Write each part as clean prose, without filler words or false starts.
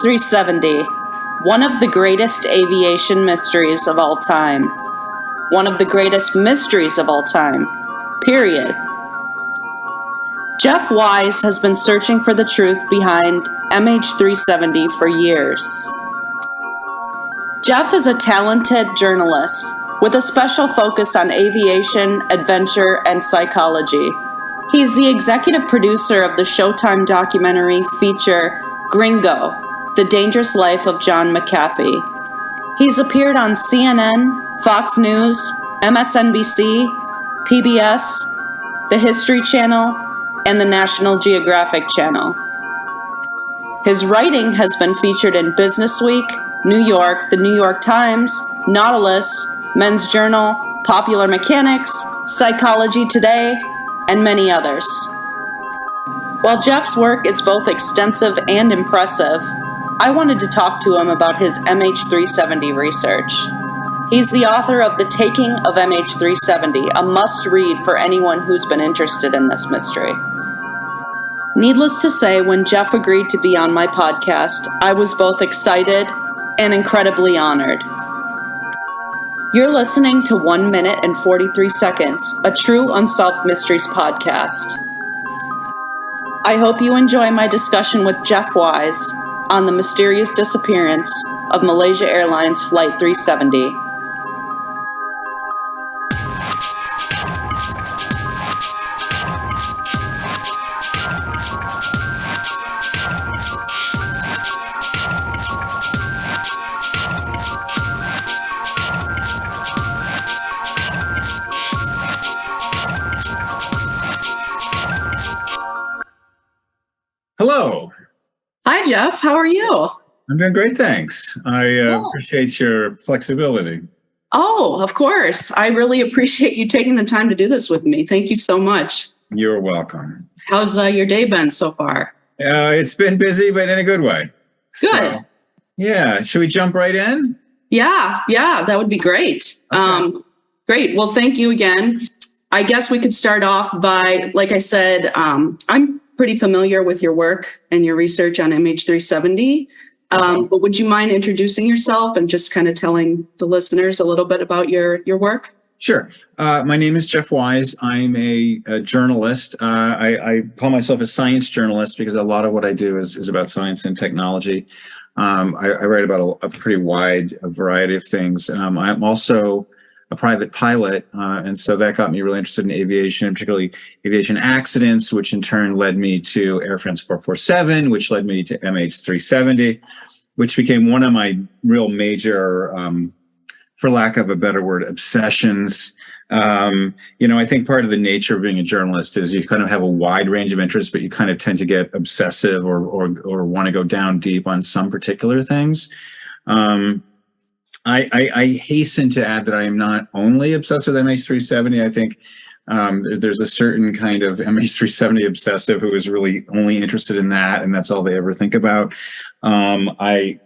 MH370, one of the greatest aviation mysteries of all time. One of the greatest mysteries of all time, period. Jeff Wise has been searching for the truth behind MH370 for years. Jeff is a talented journalist with a special focus on aviation, adventure, and psychology. He's the executive producer of the Showtime documentary feature Gringo, The Dangerous Life of John McAfee. He's appeared on CNN, Fox News, MSNBC, PBS, the History Channel, and the National Geographic Channel. His writing has been featured in Businessweek, New York, the New York Times, Nautilus, Men's Journal, Popular Mechanics, Psychology Today, and many others. While Jeff's work is both extensive and impressive, I wanted to talk to him about his MH370 research. He's the author of The Taking of MH370, a must-read for anyone who's been interested in this mystery. Needless to say, when Jeff agreed to be on my podcast, I was both excited and incredibly honored. You're listening to 1 minute and 43 seconds, a true Unsolved Mysteries podcast. I hope you enjoy my discussion with Jeff Wise on the mysterious disappearance of Malaysia Airlines Flight 370. Hello. Hi, Jeff. How are you? I'm doing great, thanks. I appreciate your flexibility. Oh, of course. I really appreciate you taking the time to do this with me. Thank you so much. You're welcome. How's your day been so far? It's been busy, but in a good way. Good. So, yeah. Should we jump right in? Yeah, that would be great. Okay. Great. Well, thank you again. I guess we could start off by, like I said, I'm pretty familiar with your work and your research on MH370. But would you mind introducing yourself and just kind of telling the listeners a little bit about your work? Sure. My name is Jeff Wise. I'm a journalist. I call myself a science journalist because a lot of what I do is about science and technology. I write about a pretty wide variety of things. I'm also a private pilot, and so that got me really interested in aviation, particularly aviation accidents, which in turn led me to Air France 447, which led me to MH370, which became one of my real major, for lack of a better word, obsessions. I think part of the nature of being a journalist is you kind of have a wide range of interests, but you kind of tend to get obsessive or want to go down deep on some particular things. I hasten to add that I am not only obsessed with MH370. I think there's a certain kind of MH370 obsessive who is really only interested in that, and that's all they ever think about. I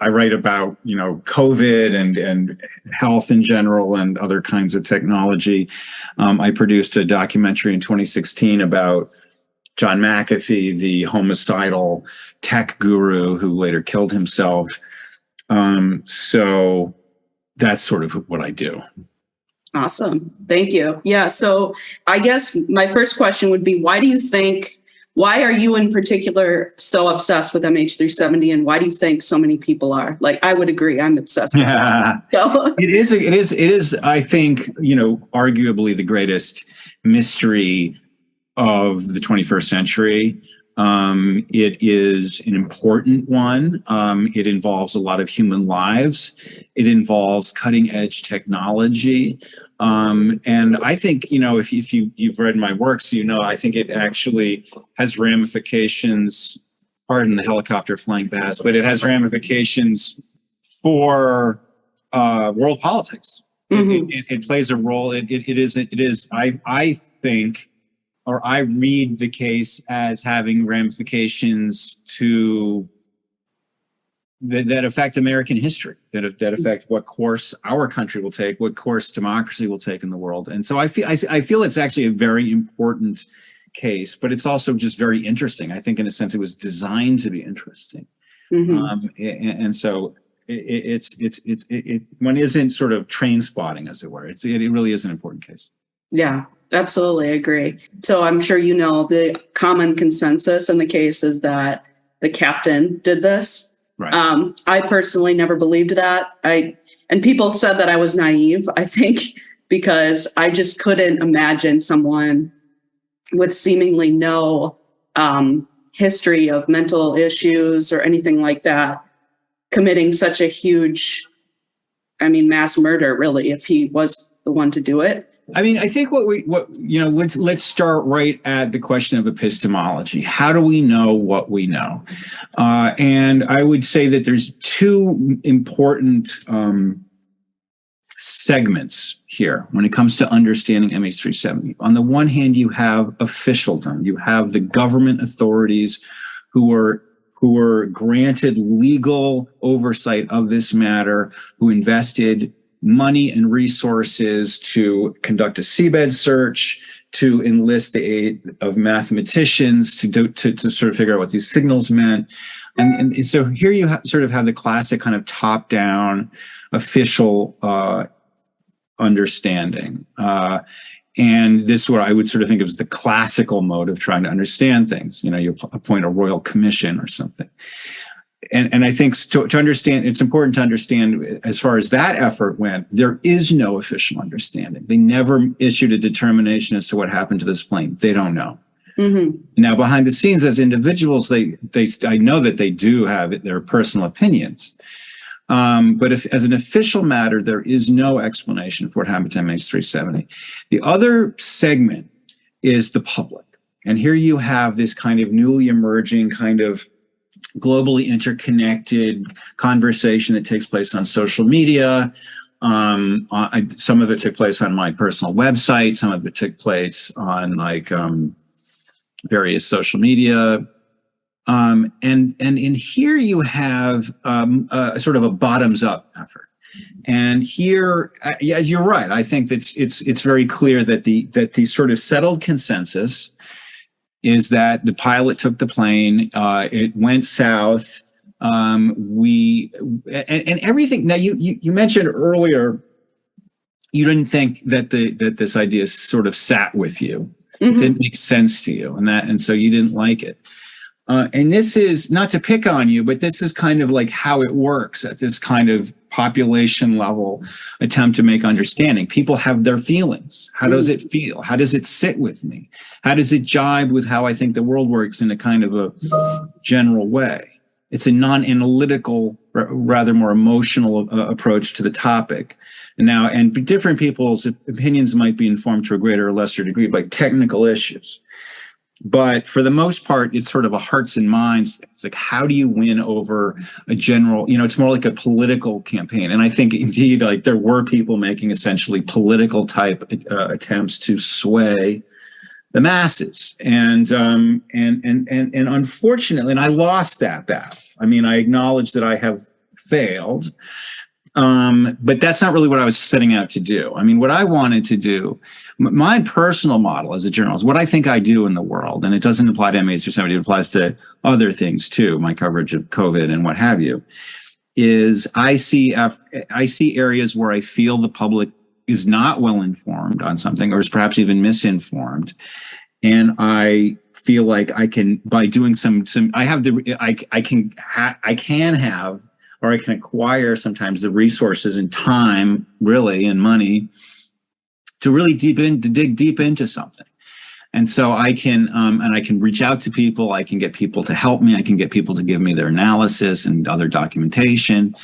write about COVID and health in general and other kinds of technology. I produced a documentary in 2016 about John McAfee, the homicidal tech guru who later killed himself. So that's sort of what I do. Awesome. Thank you. Yeah. So I guess my first question would be, why are you in particular so obsessed with MH370, and why do you think so many people are? Like, I would agree, I'm obsessed with it. So. It is, I think, arguably the greatest mystery of the 21st century. It is an important one. It involves a lot of human lives. It involves cutting edge technology. And I think, if you've read my works, I think it actually has ramifications, pardon the helicopter flying past, but it has ramifications for world politics. Mm-hmm. It plays a role. It is, I think, or I read the case as having ramifications that affect American history, that affect what course our country will take, what course democracy will take in the world. And so I feel it's actually a very important case, but it's also just very interesting. I think in a sense it was designed to be interesting. And so one isn't sort of train spotting, as it were. It really is an important case. Yeah, absolutely agree. So I'm sure you know the common consensus in the case is that the captain did this. Right. I personally never believed that. And people said that I was naive, I think, because I just couldn't imagine someone with seemingly no history of mental issues or anything like that committing such a huge, mass murder, really, if he was the one to do it. I think let's start right at the question of epistemology. How do we know what we know? And I would say that there's two important segments here when it comes to understanding MH370. On the one hand, you have officialdom. You have the government authorities who were granted legal oversight of this matter, who invested money and resources to conduct a seabed search, to enlist the aid of mathematicians to sort of figure out what these signals meant. And so here you sort of have the classic kind of top-down official understanding. And this is what I would sort of think of as the classical mode of trying to understand things. You appoint a royal commission or something. And I think to understand, it's important to understand, as far as that effort went, there is no official understanding. They never issued a determination as to what happened to this plane. They don't know. Mm-hmm. Now, behind the scenes, as individuals, I know that they do have their personal opinions. But as an official matter, there is no explanation for what happened to MH370. The other segment is the public. And here you have this kind of newly emerging kind of globally interconnected conversation that takes place on social media. Some of it took place on my personal website. Some of it took place on various social media. And in here you have a sort of a bottoms up effort. And here, yeah, you're right. I think that it's very clear that the sort of settled consensus is that the pilot took the plane, it went south, and everything. Now, you mentioned earlier, you didn't think that this idea sort of sat with you. Mm-hmm. It didn't make sense to you, and so you didn't like it. And this is not to pick on you, but this is kind of like how it works at this kind of population level attempt to make understanding. People have their feelings. How does it feel? How does it sit with me? How does it jibe with how I think the world works in a kind of a general way? It's a non-analytical, rather more emotional approach to the topic. And different people's opinions might be informed to a greater or lesser degree by technical issues. But for the most part, it's sort of a hearts and minds thing. It's like, how do you win over a general, it's more like a political campaign. And I think indeed, like there were people making essentially political type attempts to sway the masses. And unfortunately, and I lost that battle. I acknowledge that I have failed. But that's not really what I was setting out to do. What I wanted to do, my personal model as a journalist, what I think I do in the world, and it doesn't apply to MH370, it applies to other things too, my coverage of COVID and what have you, is I see areas where I feel the public is not well informed on something, or is perhaps even misinformed. And I feel like I can, by doing I can have, or I can acquire sometimes the resources and time, really, and money to really dig deep into something. And so I can reach out to people. I can get people to help me. I can get people to give me their analysis and other documentation.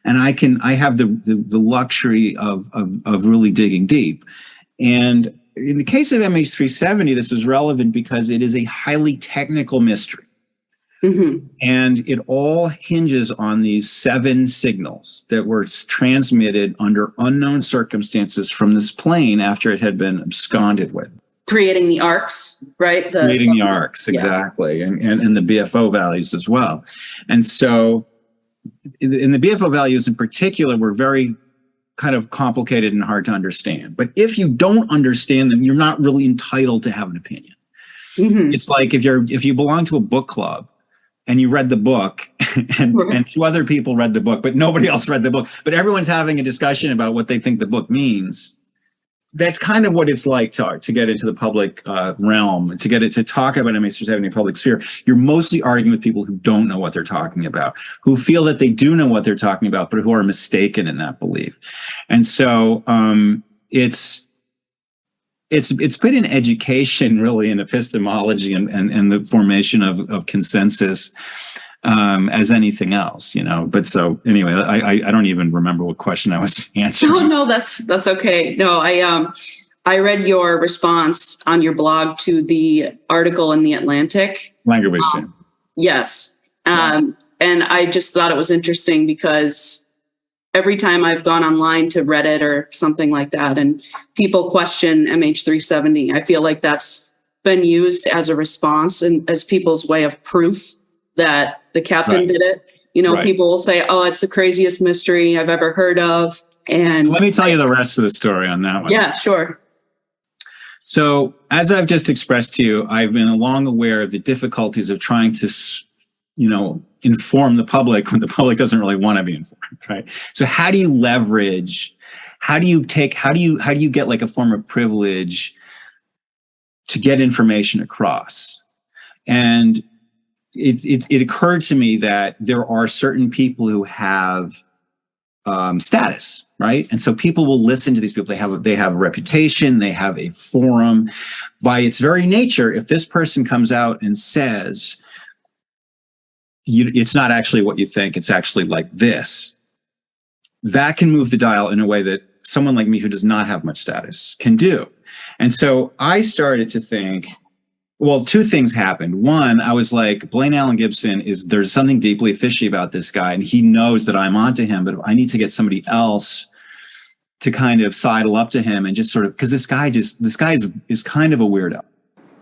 And I have the luxury of really digging deep. And in the case of MH370, this is relevant because it is a highly technical mystery. Mm-hmm. And it all hinges on these 7 signals that were transmitted under unknown circumstances from this plane after it had been absconded with. Creating the arcs, right? Creating the arcs, exactly. Yeah. And the BFO values as well. And so, in the BFO values in particular were very kind of complicated and hard to understand. But if you don't understand them, you're not really entitled to have an opinion. Mm-hmm. It's like if you belong to a book club, and you read the book and two other people read the book, but nobody else read the book, but everyone's having a discussion about what they think the book means. That's kind of what it's like to get into the public realm, to talk about MH370 in the public sphere. You're mostly arguing with people who don't know what they're talking about, who feel that they do know what they're talking about, but who are mistaken in that belief. And so it's been an education, really, in epistemology and the formation of consensus as anything else, But so anyway, I don't even remember what question I was answering. Oh, no, that's okay. No, I read your response on your blog to the article in The Atlantic. Language. Yes. And I just thought it was interesting because every time I've gone online to Reddit or something like that, and people question MH370, I feel like that's been used as a response and as people's way of proof that the captain did it. People will say, oh, it's the craziest mystery I've ever heard of. And let me tell you the rest of the story on that one. Yeah, sure. So as I've just expressed to you, I've been long aware of the difficulties of trying to, inform the public when the public doesn't really want to be informed, right? So how do you leverage, how do you get like a form of privilege to get information across? And it occurred to me that there are certain people who have status, right? And so people will listen to these people. They have a reputation. They have a forum. By its very nature, if this person comes out and says, it's not actually what you think, it's actually like this, that can move the dial in a way that someone like me who does not have much status can do. And so I started to think, well, two things happened. One, I was like, Blaine Allen Gibson there's something deeply fishy about this guy, and he knows that I'm onto him, but I need to get somebody else to kind of sidle up to him and just sort of, because this guy is kind of a weirdo.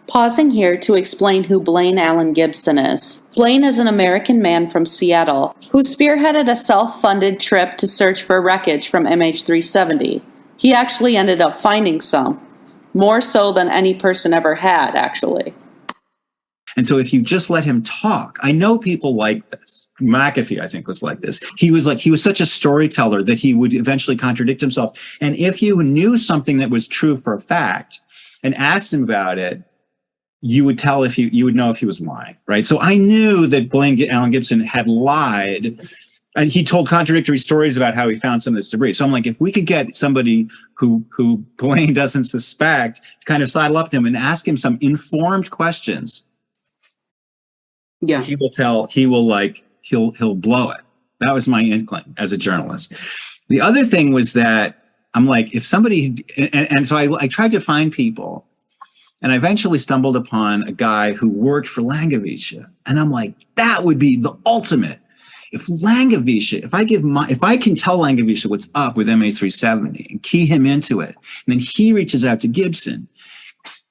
Pausing here to explain who Blaine Allen Gibson is. Blaine is an American man from Seattle who spearheaded a self-funded trip to search for wreckage from MH370. He actually ended up finding some. More so than any person ever had, actually. And so if you just let him talk, I know people like this. McAfee, I think, was like this. He was such a storyteller that he would eventually contradict himself. And if you knew something that was true for a fact and asked him about it, you would tell you would know if he was lying, right? So I knew that Blaine Allen Gibson had lied, and he told contradictory stories about how he found some of this debris. So I'm like, if we could get somebody who Blaine doesn't suspect to kind of sidle up to him and ask him some informed questions, he will he'll blow it. That was my inkling as a journalist. The other thing was that I'm like, if somebody, and so I tried to find people. And I eventually stumbled upon a guy who worked for Langevisha. And I'm like, that would be the ultimate. If Langevisha, if I can tell Langevisha what's up with MH370 and key him into it, and then he reaches out to Gibson,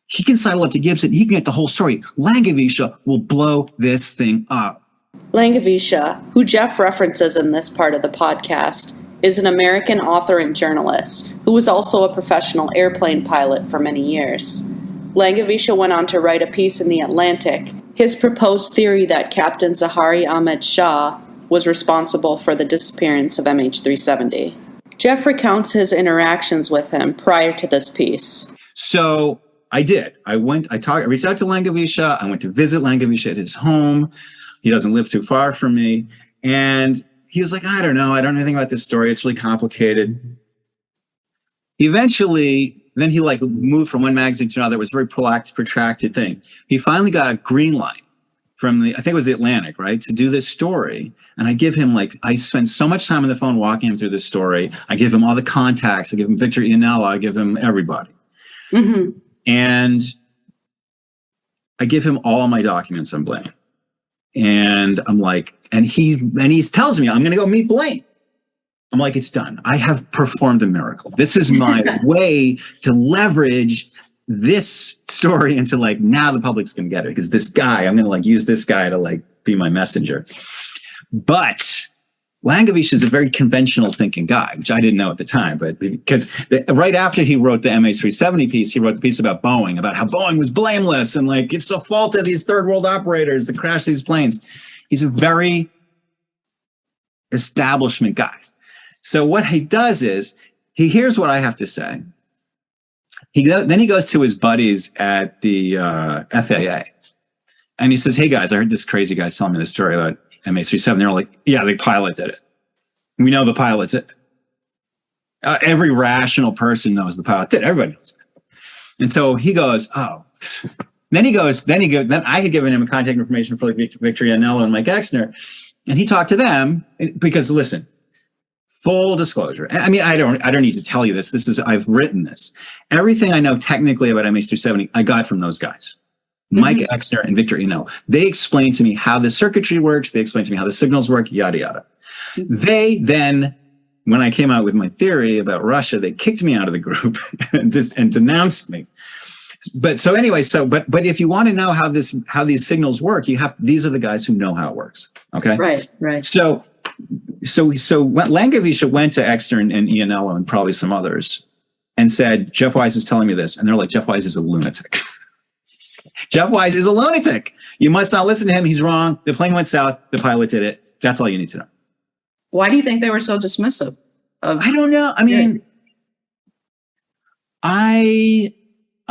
he can sidle up to Gibson, he can get the whole story. Langevisha will blow this thing up. Langevisha, who Jeff references in this part of the podcast, is an American author and journalist who was also a professional airplane pilot for many years. Langevisha went on to write a piece in The Atlantic, his proposed theory that Captain Zaharie Ahmad Shah was responsible for the disappearance of MH370. Jeff recounts his interactions with him prior to this piece. So I did. I reached out to Langevisha. I went to visit Langevisha at his home. He doesn't live too far from me. And he was like, I don't know anything about this story. It's really complicated. Eventually, then he moved from one magazine to another. It was a very protracted thing. He finally got a green light from I think it was The Atlantic, right, to do this story. And I give him I spend so much time on the phone walking him through this story. I give him all the contacts. I give him Victor Ianella. I give him everybody. Mm-hmm. And I give him all my documents on Blaine. And I'm like, and he tells me, I'm going to go meet Blaine. I'm like, it's done. I have performed a miracle. This is my way to leverage this story into now the public's going to get it, because this guy, I'm going to use this guy to be my messenger. But Langevisha is a very conventional thinking guy, which I didn't know at the time, but because right after he wrote the MH370 piece, he wrote the piece about Boeing, about how Boeing was blameless and it's the fault of these third world operators that crashed these planes. He's a very establishment guy. So what he does is he hears what I have to say. Then he goes to his buddies at the FAA, and he says, "Hey guys, I heard this crazy guy telling me this story about MH370." They're like, "Yeah, the pilot did it. We know the pilot did it. Every rational person knows the pilot did it. Everybody knows it." And so he goes, "Oh." Then I had given him contact information for like Victor Iannello and Mike Exner, and he talked to them because listen. Full disclosure. I mean, I don't need to tell you this. I've written this. Everything I know technically about MH370, I got from those guys, Mike Exner and Victor Iannello. They explained to me how the circuitry works. They explained to me how the signals work, yada, yada. They then, when I came out with my theory about Russia, they kicked me out of the group and denounced me. But if you want to know how these signals work, these are the guys who know how it works. Okay. Right. So Langevisha went to Exner and Iannello and probably some others and said, "Jeff Wise is telling me this." And they're like, "Jeff Wise is a lunatic." Jeff Wise is a lunatic. You must not listen to him. He's wrong. The plane went south. The pilot did it. That's all you need to know. Why do you think they were so dismissive? I don't know. I mean, I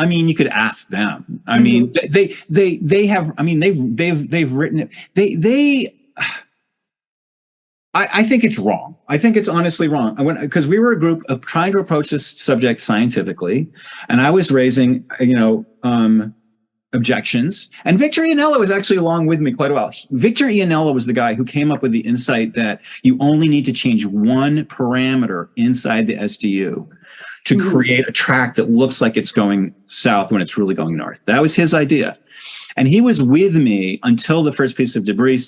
mean, you could ask them. I mean, they have. I mean, they've written it. I think it's wrong. I think it's honestly wrong. Because we were a group of trying to approach this subject scientifically, and I was raising, objections. And Victor Iannello was actually along with me quite a while. Victor Iannello was the guy who came up with the insight that you only need to change one parameter inside the SDU to create a track that looks like it's going south when it's really going north. That was his idea. And he was with me until the first piece of debris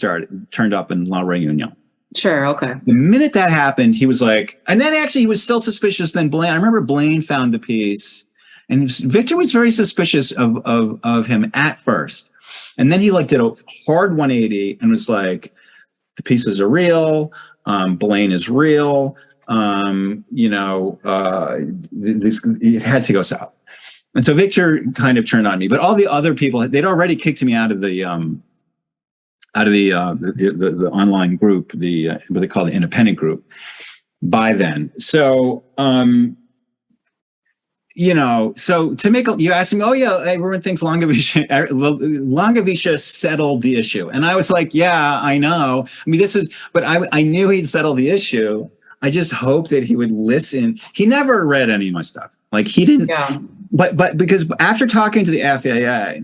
turned up in La Réunion. Sure, okay. The minute that happened, he was like, and then actually he was still suspicious. Then Blaine, I remember Blaine found the piece, and Victor was very suspicious of him at first. And then he did a hard 180 and was like, the pieces are real. Blaine is real. It had to go south. And so Victor kind of turned on me, but all the other people, they'd already kicked me out of the online group, what they call the independent group by then. So, so to make, you asked me, oh yeah, everyone thinks Langevisha settled the issue. And I was like, yeah, I know. I mean, but I knew he'd settle the issue. I just hope that he would listen. He never read any of my stuff. Like he didn't, but because after talking to the FAA,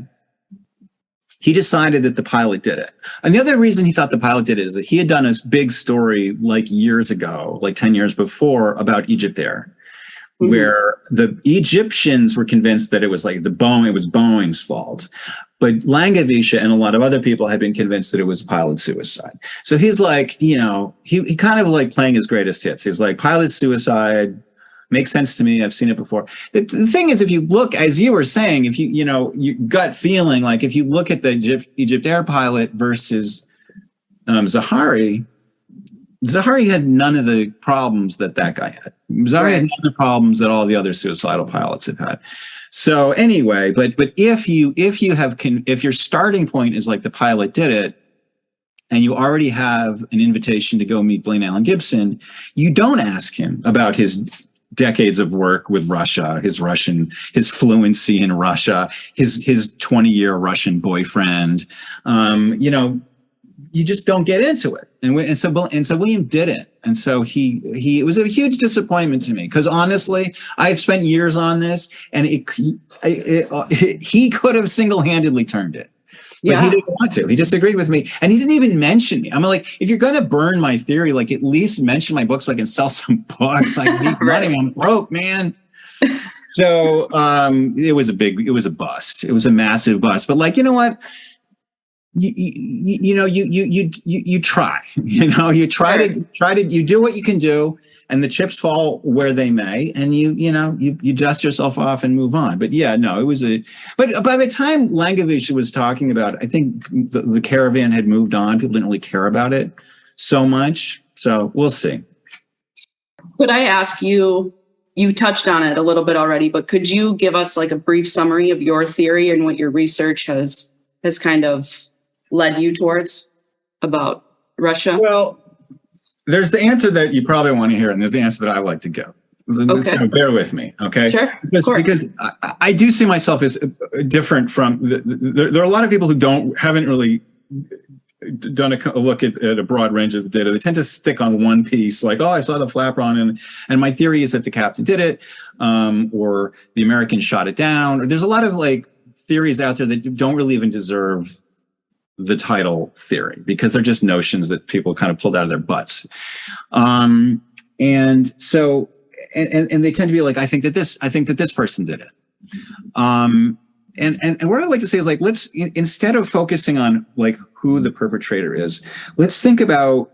he decided that the pilot did it. And the other reason he thought the pilot did it is that he had done a big story years ago, 10 years before, about Egypt Air, where the Egyptians were convinced that it was it was Boeing's fault. But Langevisha and a lot of other people had been convinced that it was pilot suicide. So he's he kind of playing his greatest hits. He's like, pilot suicide makes sense to me. I've seen it before. The thing is, if you look, as you were saying, if your gut feeling, if you look at the Egypt Air pilot versus Zaharie had none of the problems that guy had. Zaharie had none of the problems that all the other suicidal pilots have had. So anyway, but if your starting point is the pilot did it, and you already have an invitation to go meet Blaine Allen Gibson, you don't ask him about his decades of work with Russia, his fluency in Russia, his 20-year Russian boyfriend. You just don't get into it. And so William didn't. And so it was a huge disappointment to me, because honestly, I've spent years on this, and he could have single-handedly turned it. But he didn't want to. He disagreed with me, and he didn't even mention me. I'm like, if you're going to burn my theory, at least mention my book so I can sell some books. I need money. I'm broke, man. So it was a bust. It was a massive bust. But you know what? You try. You do what you can do, and the chips fall where they may, and you dust yourself off and move on. But yeah, no, it was but by the time Langevisha was talking about it, I think the caravan had moved on. People didn't really care about it so much. So we'll see. Could I ask you touched on it a little bit already, but could you give us a brief summary of your theory and what your research has kind of led you towards? about Russia? Well, there's the answer that you probably want to hear, and there's the answer that I like to give. Okay. So bear with me, okay? Sure. Because I do see myself as different from there are a lot of people who haven't really done a look at a broad range of the data. They tend to stick on one piece, like, oh, I saw the flap on, and my theory is that the captain did it, or the Americans shot it down. Or there's a lot of like theories out there that don't really even deserve the title theory, because they're just notions that people kind of pulled out of their butts. And so, and they tend to be like, I think that this person did it. And what I like to say is, like, let's, instead of focusing on like who the perpetrator is, let's think about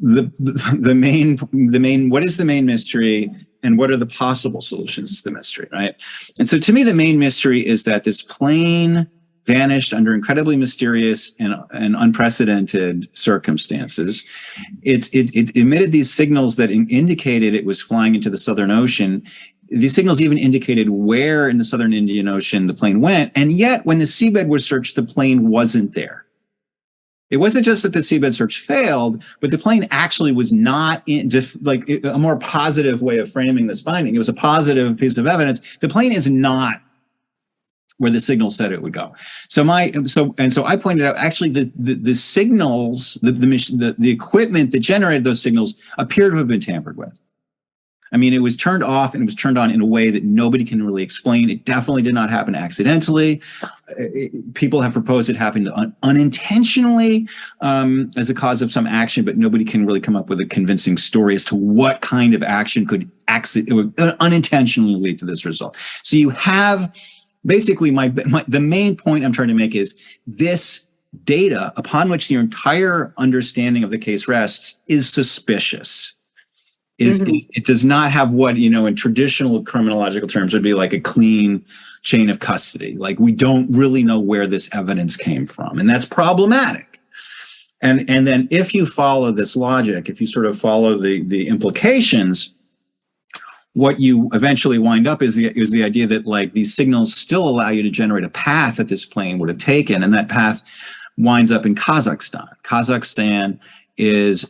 the main, what is the main mystery and what are the possible solutions to the mystery, right? And so to me, the main mystery is that this plane vanished under incredibly mysterious and unprecedented circumstances. It emitted these signals that indicated it was flying into the Southern Ocean. These signals even indicated where in the Southern Indian Ocean the plane went. And yet, when the seabed was searched, the plane wasn't there. It wasn't just that the seabed search failed, but the plane actually was not in, just like a more positive way of framing this finding. It was a positive piece of evidence. The plane is not where the signal said it would go. So I pointed out, actually the signals, the equipment that generated those signals appear to have been tampered with. I mean, it was turned off and it was turned on in a way that nobody can really explain. It definitely did not happen accidentally. People have proposed it happened unintentionally as a cause of some action, but nobody can really come up with a convincing story as to what kind of action could unintentionally lead to this result. So you have basically the main point I'm trying to make is this data upon which the entire understanding of the case rests is suspicious. It does not have what, in traditional criminological terms would be like a clean chain of custody. Like, we don't really know where this evidence came from, and that's problematic. And then if you follow this logic, if you sort of follow the implications, what you eventually wind up is the idea that, like, these signals still allow you to generate a path that this plane would have taken, and that path winds up in Kazakhstan. Kazakhstan is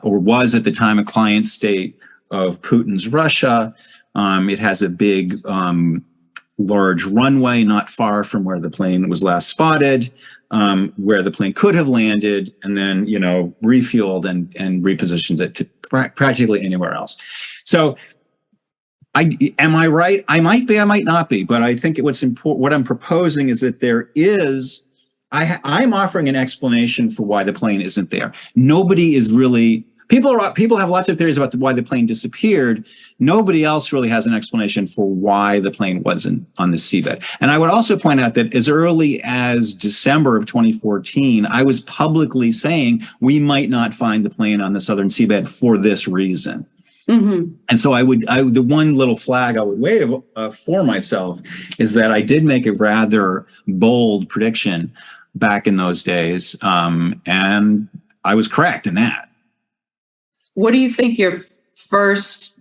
was at the time a client state of Putin's Russia. It has a big, large runway not far from where the plane was last spotted, where the plane could have landed, and then, refueled and repositioned it to practically anywhere else. So, am I right? I might be, I might not be, but I think what's important, what I'm proposing is that there is. I'm offering an explanation for why the plane isn't there. Nobody is really, people have lots of theories about why the plane disappeared. Nobody else really has an explanation for why the plane wasn't on the seabed. And I would also point out that as early as December of 2014, I was publicly saying we might not find the plane on the southern seabed for this reason. Mm-hmm. And so the one little flag I would wave for myself is that I did make a rather bold prediction back in those days, and I was correct in that. What do you think your first?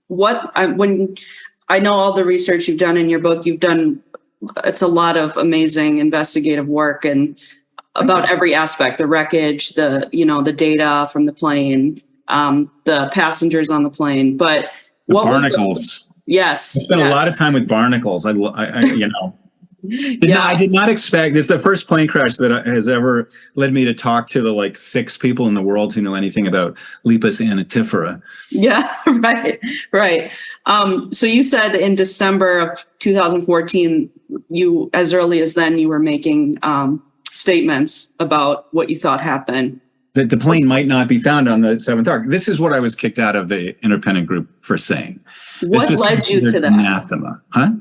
When I know all the research you've done in your book, it's a lot of amazing investigative work and about every aspect: the wreckage, the data from the plane, the passengers on the plane. But what barnacles? Yes, I spent a lot of time with barnacles. I did not expect this. The first plane crash that has ever led me to talk to the 6 people in the world who know anything about Lepus antitifera. Yeah, right. So you said in December of 2014, you, as early as then, you were making statements about what you thought happened. That the plane might not be found on the seventh arc. This is what I was kicked out of the independent group for saying. What led you to that? Anathema, huh?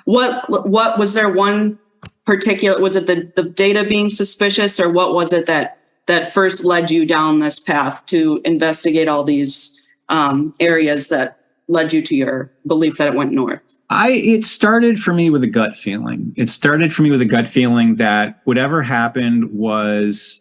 What was there one particular, was it the data being suspicious, or what was it that first led you down this path to investigate all these areas that led you to your belief that it went north? It started for me with a gut feeling. That whatever happened was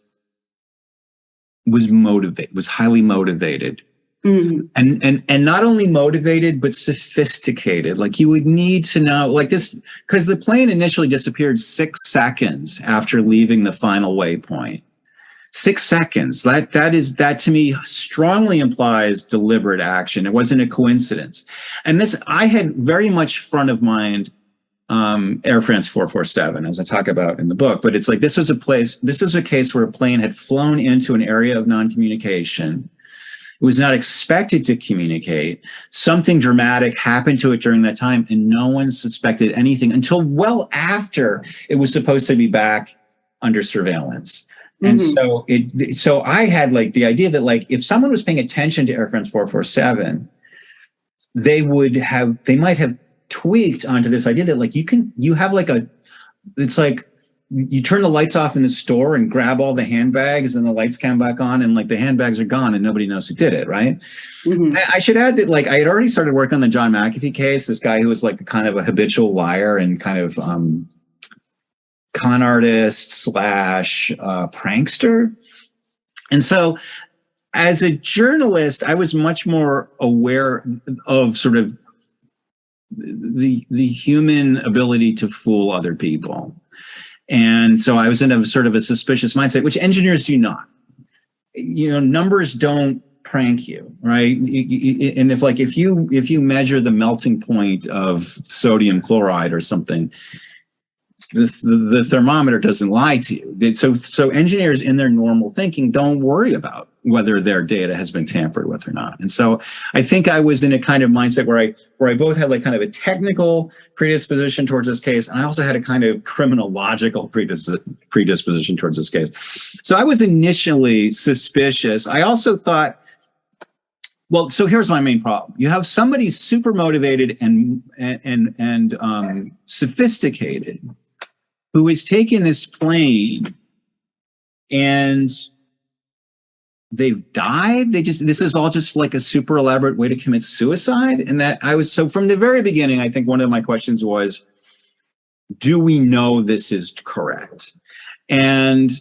highly motivated. Mm-hmm. And not only motivated, but sophisticated. Like, you would need to know, like, this, because the plane initially disappeared 6 seconds after leaving the final waypoint. 6 seconds. That to me strongly implies deliberate action. It wasn't a coincidence. And this, I had very much front of mind Air France 447, as I talk about in the book. But it's like this was a case where a plane had flown into an area of non-communication. It was not expected to communicate. Something dramatic happened to it during that time, and no one suspected anything until well after it was supposed to be back under surveillance. And so I had like the idea that like if someone was paying attention to Air France 447, they might have tweaked onto this idea that like you have like it's like you turn the lights off in the store and grab all the handbags and the lights come back on and like the handbags are gone and nobody knows who did it, right? I should add that like I had already started working on the John McAfee case, this guy who was like kind of a habitual liar and kind of con artist / prankster. And so as a journalist, I was much more aware of sort of the human ability to fool other people. And so I was in a sort of a suspicious mindset, which engineers do not. You know, numbers don't prank you, right? And if you measure the melting point of sodium chloride or something, the thermometer doesn't lie to you. So engineers in their normal thinking don't worry about whether their data has been tampered with or not. And so I think I was in a kind of mindset where I both had like kind of a technical predisposition towards this case, and I also had a kind of criminological predisposition towards this case. So I was initially suspicious. I also thought, well, so here's my main problem. You have somebody super motivated and sophisticated who is taking this plane and they've died. This is all just like a super elaborate way to commit suicide. And so from the very beginning, I think one of my questions was, do we know this is correct? And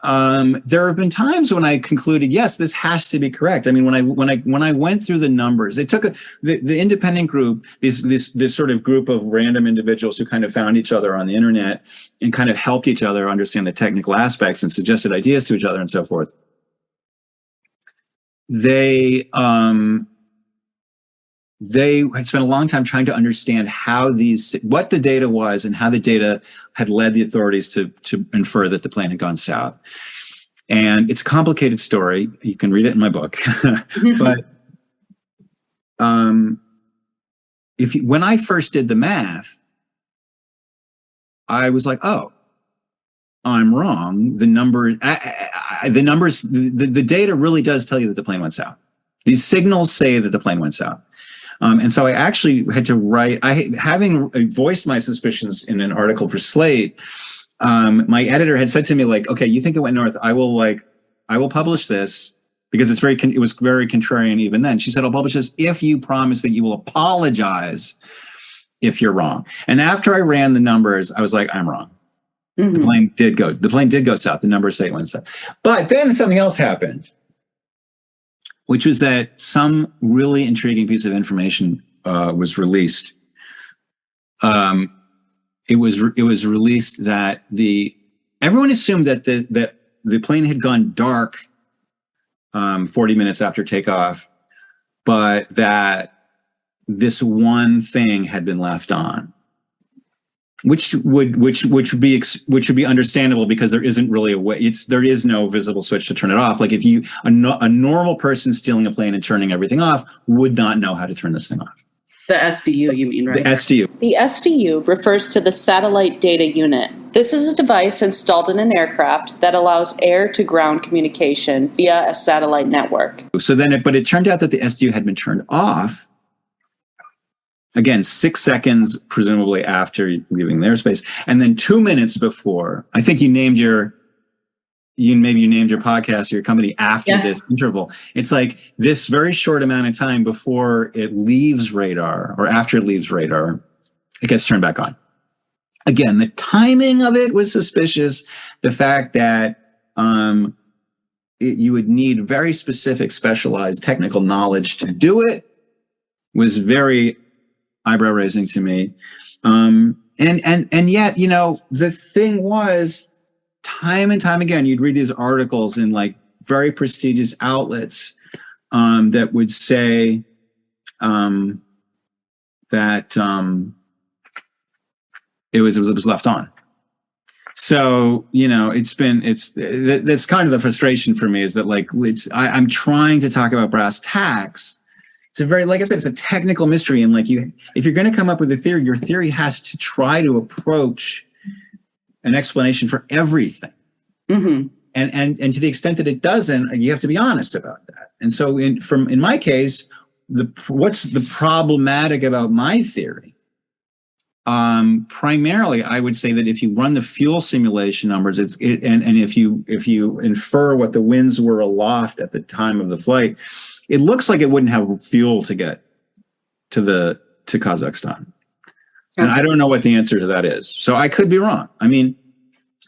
there have been times when I concluded, yes, this has to be correct. I mean, when I went through the numbers, it took the independent group, this sort of group of random individuals who kind of found each other on the internet and kind of helped each other understand the technical aspects and suggested ideas to each other and so forth. They had spent a long time trying to understand what the data was and how the data had led the authorities to infer that the plane had gone south. And it's a complicated story. You can read it in my book. But when I first did the math, I was like, oh, I'm wrong. The data really does tell you that the plane went south. These signals say that the plane went south. And so I actually had to write, having voiced my suspicions in an article for Slate, my editor had said to me, like, okay, you think it went north. I will publish this because it was very contrarian even then. She said, I'll publish this if you promise that you will apologize if you're wrong. And after I ran the numbers, I was like, I'm wrong. The plane did go south. The numbers say it went south. But then something else happened, which was that some really intriguing piece of information was released. It was released that everyone assumed that the plane had gone dark 40 minutes after takeoff, but that this one thing had been left on. Which would be understandable because there isn't really a way. There is no visible switch to turn it off. Like if a normal person stealing a plane and turning everything off would not know how to turn this thing off. The SDU, you mean, right? The SDU. The SDU refers to the Satellite Data Unit. This is a device installed in an aircraft that allows air to ground communication via a satellite network. So then, but it turned out that the SDU had been turned off. Again, 6 seconds, presumably after leaving the airspace, and then 2 minutes before. I think you named your podcast or your company after this interval. It's like this very short amount of time before it leaves radar or after it leaves radar, it gets turned back on. Again, the timing of it was suspicious. The fact that you would need very specific, specialized technical knowledge to do it was very eyebrow raising to me. And yet, the thing was, time and time again, you'd read these articles in like very prestigious outlets that would say that it was left on. So, that's kind of the frustration for me, is that like, I'm trying to talk about brass tacks. It's a very, like I said, it's a technical mystery. And like if you're going to come up with a theory, your theory has to try to approach an explanation for everything. Mm-hmm. And to the extent that it doesn't, you have to be honest about that. And so in my case, what's the problematic about my theory? Primarily, I would say that if you run the fuel simulation numbers, and if you infer what the winds were aloft at the time of the flight, it looks like it wouldn't have fuel to get to Kazakhstan. Okay. And I don't know what the answer to that is. So I could be wrong. I mean,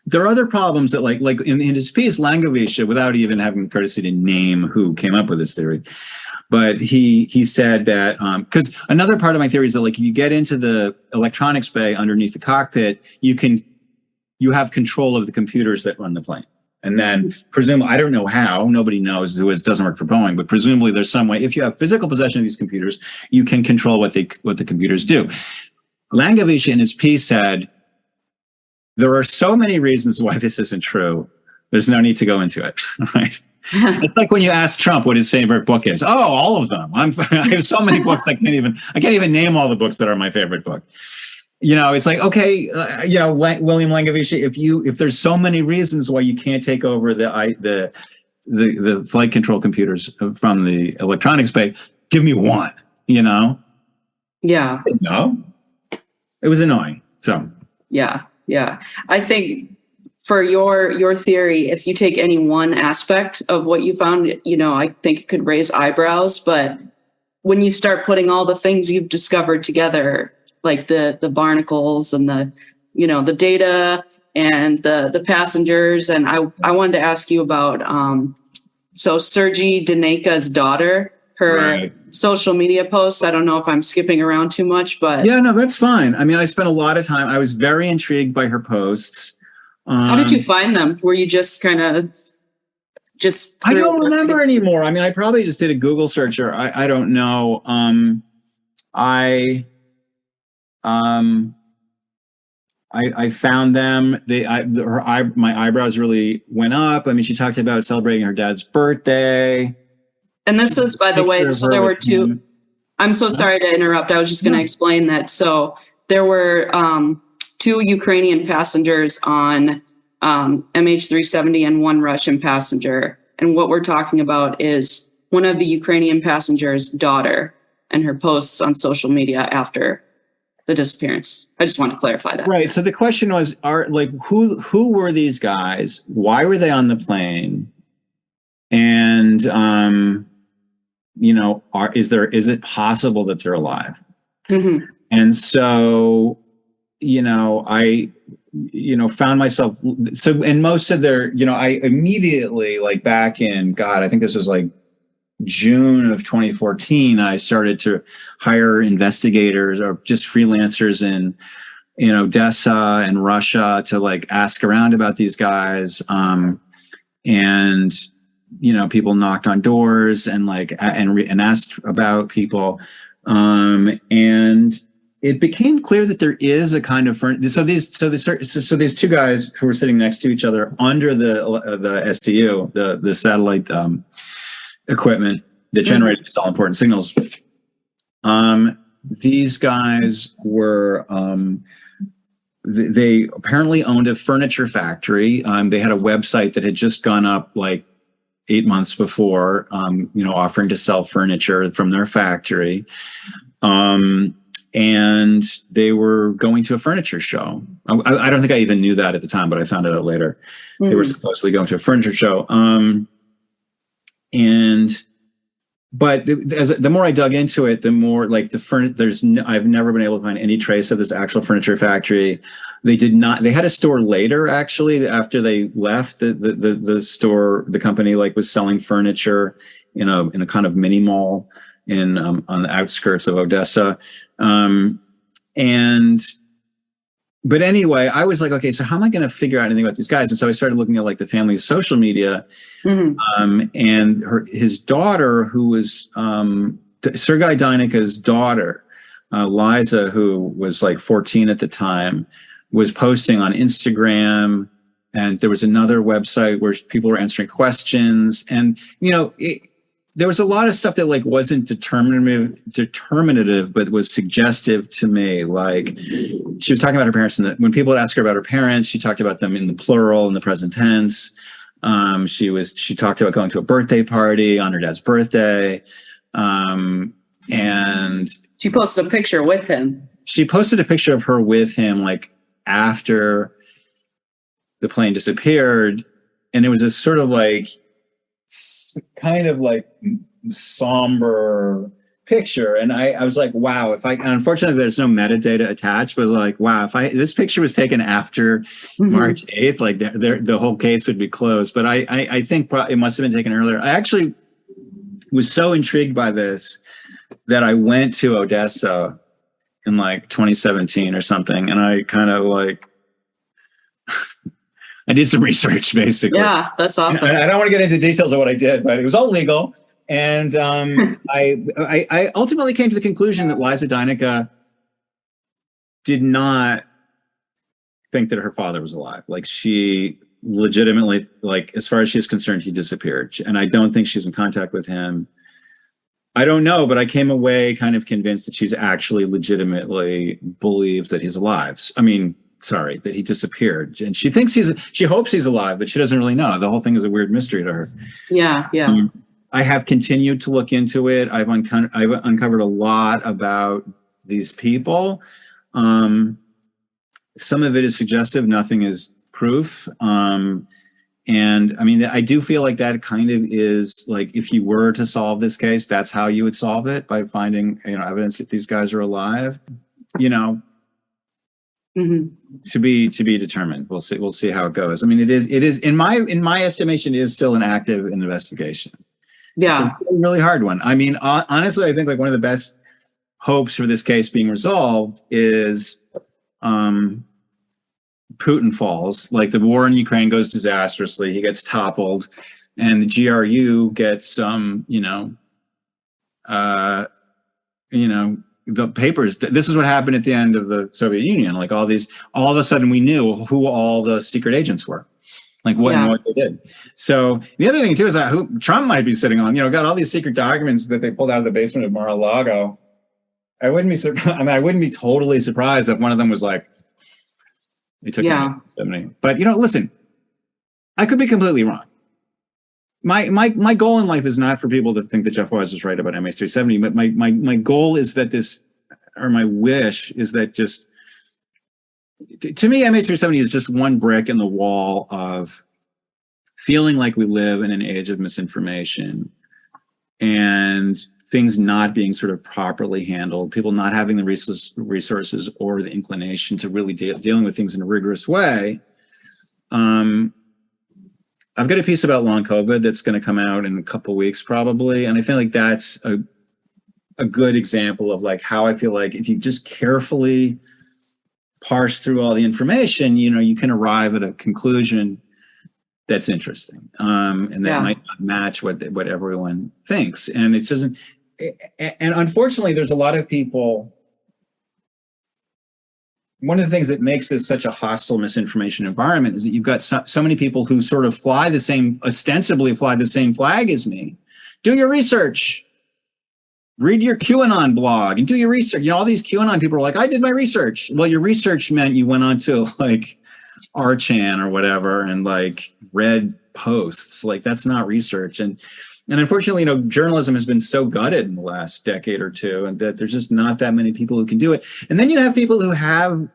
there are other problems that like in his piece, Langewiesche, without even having the courtesy to name who came up with this theory, but he said that because another part of my theory is that like if you get into the electronics bay underneath the cockpit, you have control of the computers that run the plane. And then presumably, I don't know how, nobody knows, it doesn't work for Boeing, but presumably there's some way, if you have physical possession of these computers, you can control what the computers do. Langewiesche in his piece said, there are so many reasons why this isn't true. There's no need to go into it, right? It's like when you ask Trump what his favorite book is. Oh, all of them. I have so many books I can't even name all the books that are my favorite book. It's like, okay, William Langewiesche, if there's so many reasons why you can't take over the flight control computers from the electronics bay, give me one. Yeah. No, it was annoying. So yeah. I think for your theory, if you take any one aspect of what you found, I think it could raise eyebrows. But when you start putting all the things you've discovered together, like the barnacles and the data and the passengers, and I wanted to ask you about so Sergei Daneyka's daughter, her social media posts. I don't know if I'm skipping around too much, but yeah, no, that's fine. I mean, I spent a lot of time. I was very intrigued by her posts. How did you find them? Were you just kind of I don't remember anymore. I mean, I probably just did a Google search, or I don't know. I found them. My eyebrows really went up. I mean, she talked about celebrating her dad's birthday. And this is, by the way, so there were two. I'm so sorry to interrupt. I was just going to explain that. So there were two Ukrainian passengers on MH370 and one Russian passenger. And what we're talking about is one of the Ukrainian passengers' daughter and her posts on social media after the disappearance. I just want to clarify that. Right. So the question was, who were these guys? Why were they on the plane? And is it possible that they're alive? Mm-hmm. And so, I found myself, and most of their, I immediately, like back in, God, I think this was like June of 2014, I started to hire investigators or just freelancers in, Odessa and Russia to like ask around about these guys. And people knocked on doors and like, and asked about people. And it became clear that there is a kind of, so these two guys who were sitting next to each other under the STU, the satellite, equipment that generated these all important signals. These guys were, they apparently owned a furniture factory. They had a website that had just gone up like 8 months before, offering to sell furniture from their factory. And they were going to a furniture show. I don't think I even knew that at the time, but I found it out later. Mm-hmm. They were supposedly going to a furniture show. But the more I dug into it, the more like I've never been able to find any trace of this actual furniture factory. They had a store later, actually, after they left the store. The company like was selling furniture in a kind of mini mall on the outskirts of Odessa. And but anyway, I was like, okay, so how am I going to figure out anything about these guys? And so I started looking at like the family's social media, and his daughter, who was Sergei Dynika's daughter, Liza, who was like 14 at the time, was posting on Instagram, and there was another website where people were answering questions, and there was a lot of stuff that like wasn't determinative, but was suggestive to me. Like she was talking about her parents, and when people would ask her about her parents, she talked about them in the plural, in the present tense. She talked about going to a birthday party on her dad's birthday, and she posted a picture with him. She posted a picture of her with him, like after the plane disappeared, and it was this sort of like kind of like somber picture, and I was like, wow, and unfortunately there's no metadata attached, but like, wow, this picture was taken after March 8th, like the whole case would be closed. But I think it must have been taken earlier. I actually was so intrigued by this that I went to Odessa in like 2017 or something, and I kind of like I did some research, basically. Yeah, that's awesome. I don't want to get into details of what I did, but it was all legal. And I ultimately came to the conclusion that Liza Dynica did not think that her father was alive. Like she legitimately, like as far as she's concerned, he disappeared. And I don't think she's in contact with him. I don't know, but I came away kind of convinced that she's actually legitimately believes that he's alive. That he disappeared, and she hopes he's alive, but she doesn't really know. The whole thing is a weird mystery to her. Yeah. I have continued to look into it. I've uncovered a lot about these people. Some of it is suggestive. Nothing is proof. And I mean, I do feel like that kind of is like, if you were to solve this case, that's how you would solve it, by finding, evidence that these guys are alive, to be determined. We'll see how it goes. I mean, it is in my estimation, it is still an active investigation. Yeah. It's a really hard one. I mean, honestly, I think like one of the best hopes for this case being resolved is Putin falls. Like the war in Ukraine goes disastrously. He gets toppled, and the GRU gets the papers. This is what happened at the end of the Soviet Union. Like all of a sudden we knew who all the secret agents were, like what they did. So the other thing too is that who Trump might be sitting on, got all these secret documents that they pulled out of the basement of Mar-a-Lago. I wouldn't be surprised. I mean, I wouldn't be totally surprised if one of them was like, they took MH370. But listen, I could be completely wrong. My goal in life is not for people to think that Jeff Wise was right about MH370, but my goal is that my wish is that just, to me, MH370 is just one brick in the wall of feeling like we live in an age of misinformation and things not being sort of properly handled, people not having the resources or the inclination to really dealing with things in a rigorous way. I've got a piece about long COVID that's going to come out in a couple of weeks probably. And I feel like that's a good example of like how I feel like if you just carefully parse through all the information, you can arrive at a conclusion that's interesting. And that might not match what everyone thinks. And it doesn't, and unfortunately, there's a lot of people. One of the things that makes this such a hostile misinformation environment is that you've got so many people who sort of ostensibly fly the same flag as me. Do your research. Read your QAnon blog and do your research. All these QAnon people are like, I did my research. Well, your research meant you went on to like Archan or whatever and like read posts. Like that's not research. And unfortunately, journalism has been so gutted in the last decade or two, and that there's just not that many people who can do it. And then you have people who have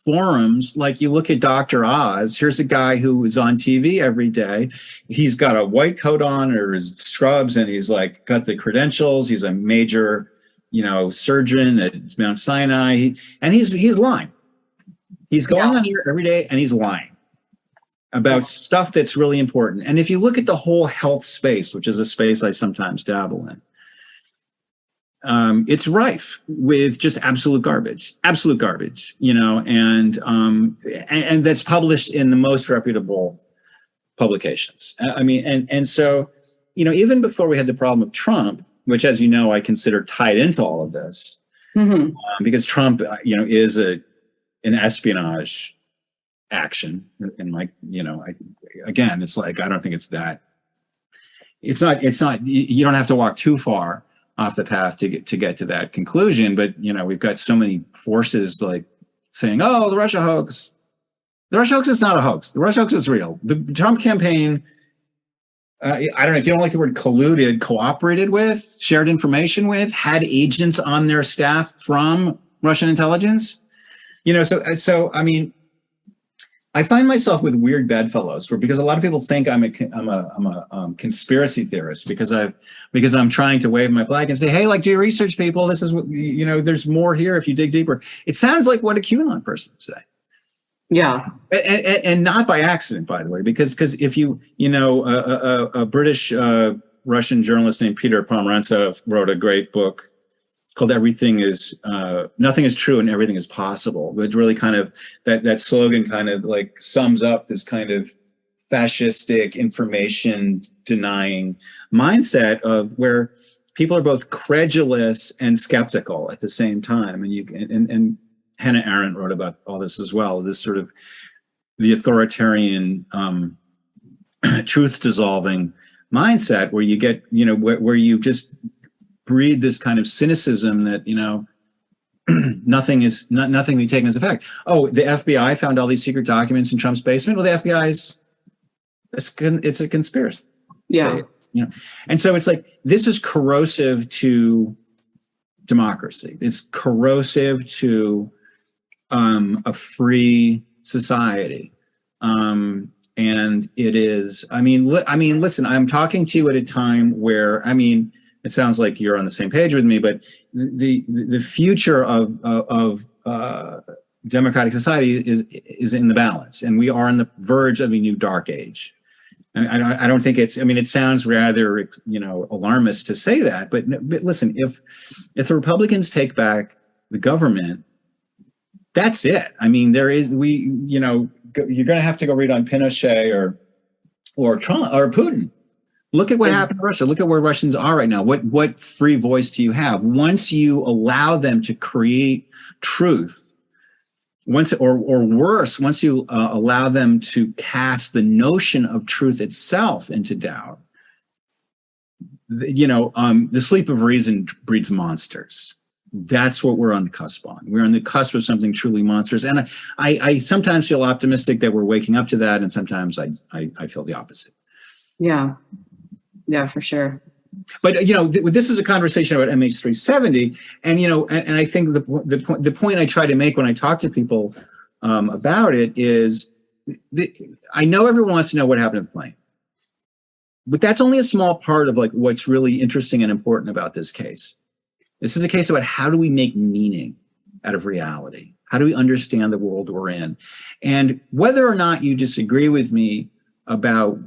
forums, like you look at Dr. Oz. Here's a guy who is on TV every day. He's got a white coat on or his scrubs, and he's like got the credentials. He's a major, surgeon at Mount Sinai, and he's lying. He's going on here every day, and he's lying about stuff that's really important. And if you look at the whole health space, which is a space I sometimes dabble in, it's rife with just absolute garbage, and that's published in the most reputable publications. I mean, and so, even before we had the problem of Trump, which, as you know, I consider tied into all of this, because Trump, is an espionage action, and again, it's like, I don't think it's that. It's not. You don't have to walk too far off the path to get to that conclusion, but we've got so many forces like saying, "Oh, the Russia hoax." The Russia hoax is not a hoax. The Russia hoax is real. The Trump campaign, I don't know if you don't like the word colluded, cooperated with, shared information with, had agents on their staff from Russian intelligence. So I mean, I find myself with weird bedfellows because a lot of people think I'm a conspiracy theorist because I'm trying to wave my flag and say, hey, do your research, people. This is what, there's more here if you dig deeper. It sounds like what a QAnon person would say. Yeah. And not by accident, by the way, because if a British Russian journalist named Peter Pomerantsev wrote a great book called Nothing is True and Everything is Possible, which really kind of that slogan kind of sums up this kind of fascistic information denying mindset of where people are both credulous and skeptical at the same time. And Hannah Arendt wrote about all this as well, this sort of the authoritarian truth dissolving mindset where you get, where you just breed this kind of cynicism that, nothing be taken as a fact. Oh, the FBI found all these secret documents in Trump's basement. Well, the FBI's, it's a conspiracy. Yeah. And so it's like, this is corrosive to democracy. It's corrosive to a free society. And it is, listen, I'm talking to you at a time where, it sounds like you're on the same page with me, but the future of democratic society is in the balance, and we are on the verge of a new dark age. And I don't think it sounds rather alarmist to say that, but listen, if the Republicans take back the government, that's it. You're going to have to go read on Pinochet or Trump or Putin. Look at what happened to Russia. Look at where Russians are right now. What free voice do you have? Once you allow them to create truth, or worse, once you allow them to cast the notion of truth itself into doubt, the sleep of reason breeds monsters. That's what we're on the cusp on. We're on the cusp of something truly monstrous. And I sometimes feel optimistic that we're waking up to that, and sometimes I feel the opposite. Yeah. Yeah, for sure. But this is a conversation about MH370, and and I think the point I try to make when I talk to people about it is, I know everyone wants to know what happened to the plane, but that's only a small part of what's really interesting and important about this case. This is a case about how do we make meaning out of reality? How do we understand the world we're in? And whether or not you disagree with me about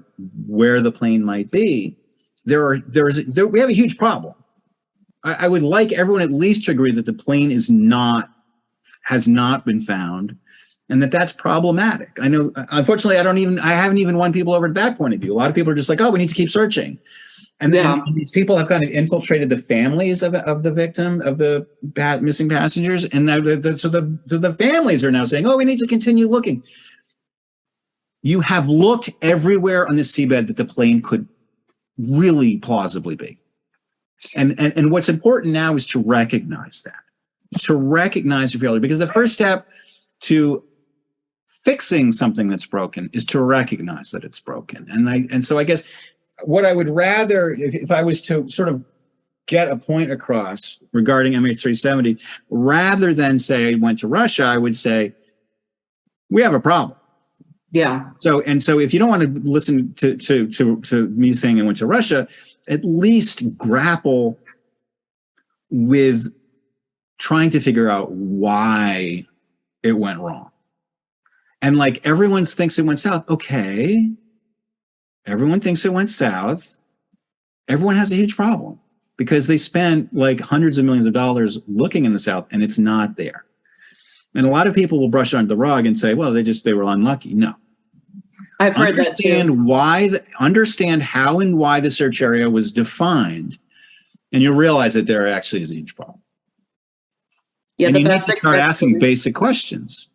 where the plane might be, we have a huge problem. I would like everyone at least to agree that the plane has not been found, and that's problematic. I know, unfortunately, I haven't even won people over to that point of view. A lot of people are just like, oh, we need to keep searching. And then these people have kind of infiltrated the families of the victim, of the missing passengers, and now so the families are now saying, oh, we need to continue looking. You have looked everywhere on the seabed that the plane could really plausibly be. And what's important now is to recognize that, to recognize the failure, because the first step to fixing something that's broken is to recognize that it's broken. And so I guess what I would rather, if I was to sort of get a point across regarding MH370, rather than say I went to Russia, I would say we have a problem. Yeah. So if you don't want to listen to me saying I went to Russia, at least grapple with trying to figure out why it went wrong. And everyone thinks it went south. Okay. Everyone thinks it went south. Everyone has a huge problem. because they spent like hundreds of millions of dollars looking in the South and it's not there. And a lot of people will brush it under the rug and say, well, they were unlucky. No. I've heard that too. Understand how and why the search area was defined, and you'll realize that there actually is a huge problem. Yeah, and you need to start asking basic questions.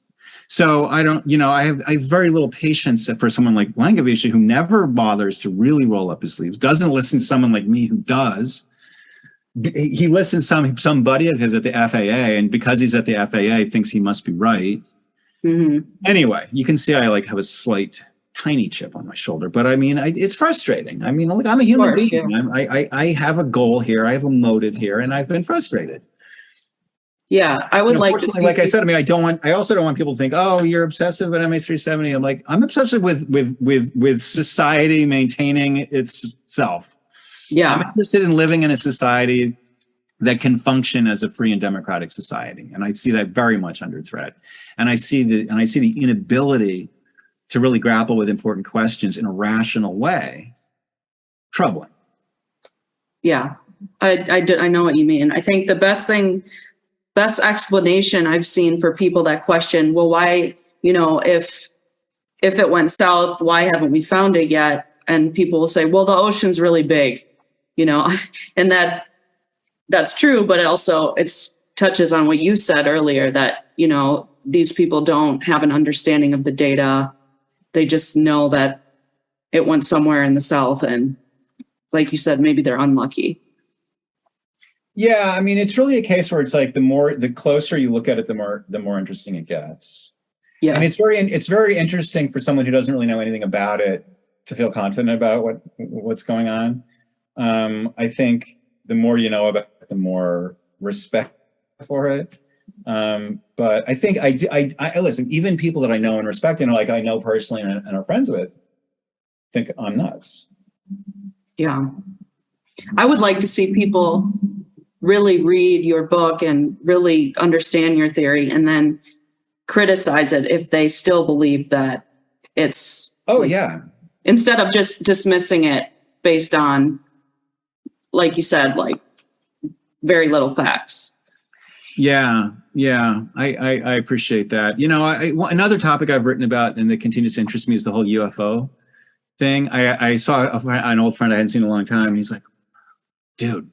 So I have very little patience for someone like Langewiesche, who never bothers to really roll up his sleeves, doesn't listen to someone like me who does. He listens to some buddy of his at the FAA, and because he's at the FAA, thinks he must be right. Mm-hmm. Anyway, you can see I have a slight, tiny chip on my shoulder, but I mean, it's frustrating. I mean, I'm a human being. Yeah. I have a goal here. I have a motive here, and I've been frustrated. Yeah, I would like to see. Like I said, I mean, I also don't want people to think, oh, you're obsessive with MH370. I'm like, I'm obsessive with society maintaining itself. Yeah, I'm interested in living in a society that can function as a free and democratic society, and I see that very much under threat. And I see the inability to really grapple with important questions in a rational way troubling. Yeah, I know what you mean. I think the best explanation I've seen for people that question, well, why, if it went south, why haven't we found it yet? And people will say, well, the ocean's really big, and that's true, but it touches on what you said earlier, that, these people don't have an understanding of the data. They just know that it went somewhere in the South. And like you said, maybe they're unlucky. Yeah, I mean, it's really a case where it's like the closer you look at it, the more interesting it gets. Yeah, and it's very interesting for someone who doesn't really know anything about it to feel confident about what's going on. I think the more you know about it, the more respect for it. But I think I listen. Even people that I know and respect, like I know personally and are friends with, think I'm nuts. Yeah, I would like to see people really read your book and really understand your theory and then criticize it if they still believe that it's instead of just dismissing it based on, like you said, like very little facts. Yeah, I appreciate that. Another topic I've written about and that continues to interest me is the whole UFO thing. I saw an old friend I hadn't seen in a long time, and he's like, dude,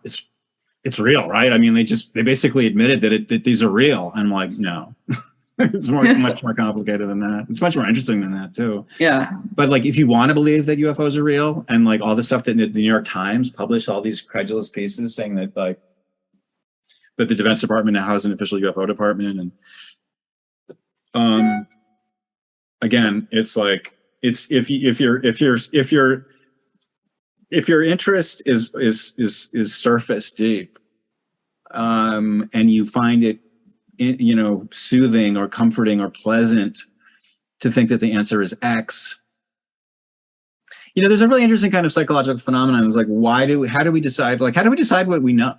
it's real, right? I mean, they basically admitted that these are real. And I'm like, no, it's much more complicated than that. It's much more interesting than that too. Yeah. But like, if you want to believe that UFOs are real, and like all the stuff that the New York Times published, all these credulous pieces saying that that the Defense Department now has an official UFO department, and again, it's like if your interest is surface deep, and you find it, soothing or comforting or pleasant to think that the answer is X, there's a really interesting kind of psychological phenomenon. It's like, how do we decide what we know?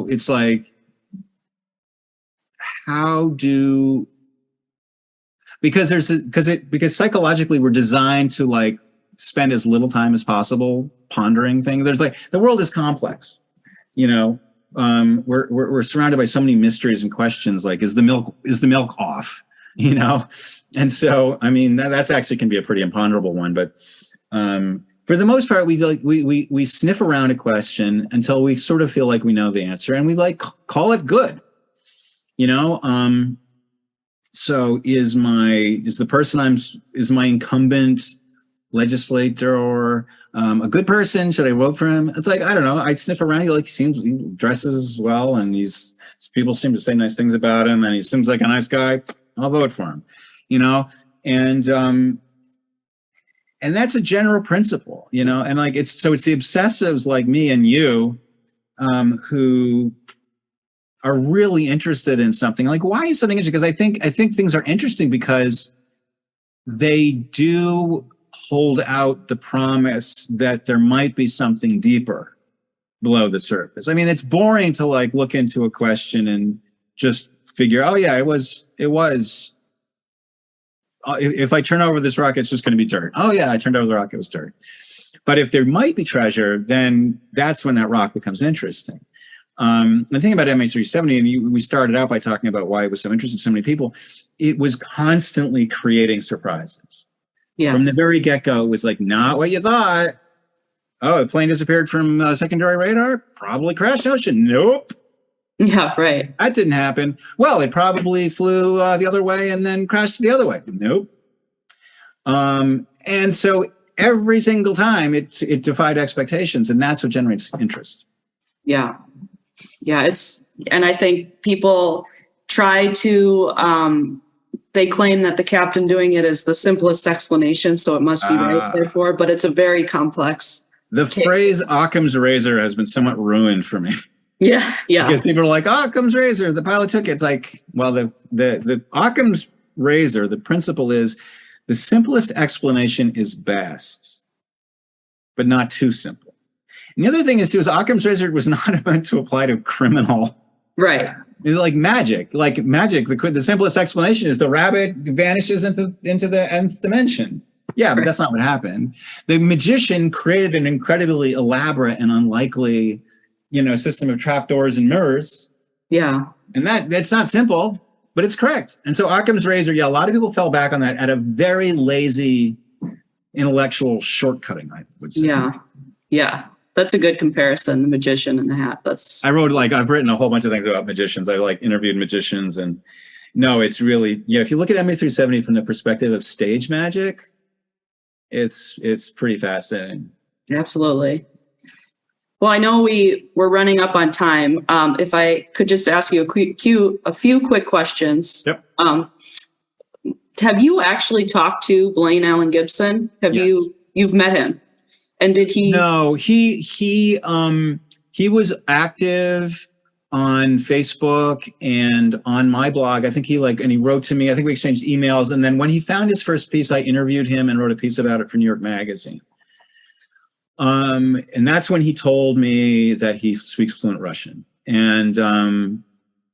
It's like, because psychologically we're designed to like spend as little time as possible pondering things. There's like, the world is complex, we're surrounded by so many mysteries and questions. Like, is the milk off? And so, I mean, that's actually can be a pretty imponderable one, but, for the most part, we sniff around a question until we sort of feel like we know the answer, and we like call it good, so is my incumbent legislator a good person? Should I vote for him? It's like, I don't know. I sniff around. He dresses well, and people seem to say nice things about him, and he seems like a nice guy. I'll vote for him, and that's a general principle, and like, it's the obsessives like me and you, who are really interested in something. Like, why is something interesting? Because I think things are interesting because they do hold out the promise that there might be something deeper below the surface. I mean, it's boring to like look into a question and just figure, oh yeah, it was. If I turn over this rock, it's just going to be dirt. Oh yeah, I turned over the rock, it was dirt. But if there might be treasure, then that's when that rock becomes interesting. The thing about MH370, and we started out by talking about why it was so interesting to so many people, it was constantly creating surprises. Yes. From the very get-go, it was like, not what you thought. Oh, a plane disappeared from secondary radar? Probably crashed ocean. Nope. Yeah, right. That didn't happen. Well, it probably flew the other way and then crashed the other way. Nope. And so every single time it defied expectations, and that's what generates interest. Yeah. Yeah, and I think people try to, they claim that the captain doing it is the simplest explanation, so it must be right, therefore, but it's a very complex The case. phrase Occam's razor has been somewhat ruined for me. Yeah. Because people are like, Occam's razor, the pilot took it. It's like, well, the Occam's razor, the principle is the simplest explanation is best, but not too simple. And the other thing is, too, is Occam's razor was not meant to apply to criminal. Right. Like magic. The simplest explanation is the rabbit vanishes into the nth dimension. Yeah, but that's not what happened. The magician created an incredibly elaborate and unlikely, system of trapdoors and mirrors. Yeah. And that's not simple, but it's correct. And so Occam's razor, a lot of people fell back on that at a very lazy intellectual shortcutting, I would say. Yeah. Yeah. That's a good comparison, the magician and the hat. I've written a whole bunch of things about magicians. I interviewed magicians, and no, it's really, if you look at MH370 from the perspective of stage magic, it's pretty fascinating. Absolutely. Well, I know we're running up on time. If I could just ask you a few quick questions. Yep. Have you actually talked to Blaine Allen Gibson? Yes. You've met him? And did he? No, he was active on Facebook and on my blog. I think he wrote to me. I think we exchanged emails. And then when he found his first piece, I interviewed him and wrote a piece about it for New York Magazine. And that's when he told me that he speaks fluent Russian. And